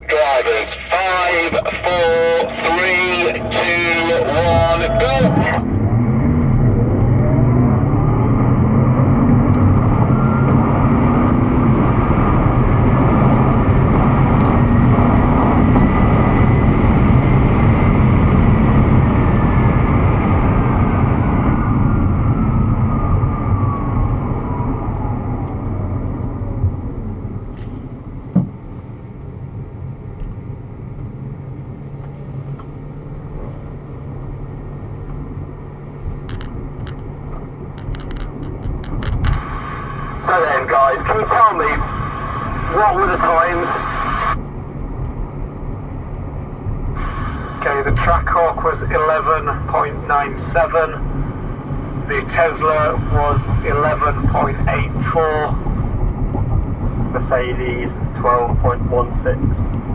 Drivers, 5, 4, 3, 2, 1, go! So then guys, can you tell me what were the times? Okay, the Trackhawk was 11.97, the Tesla was 11.84, Mercedes 12.16.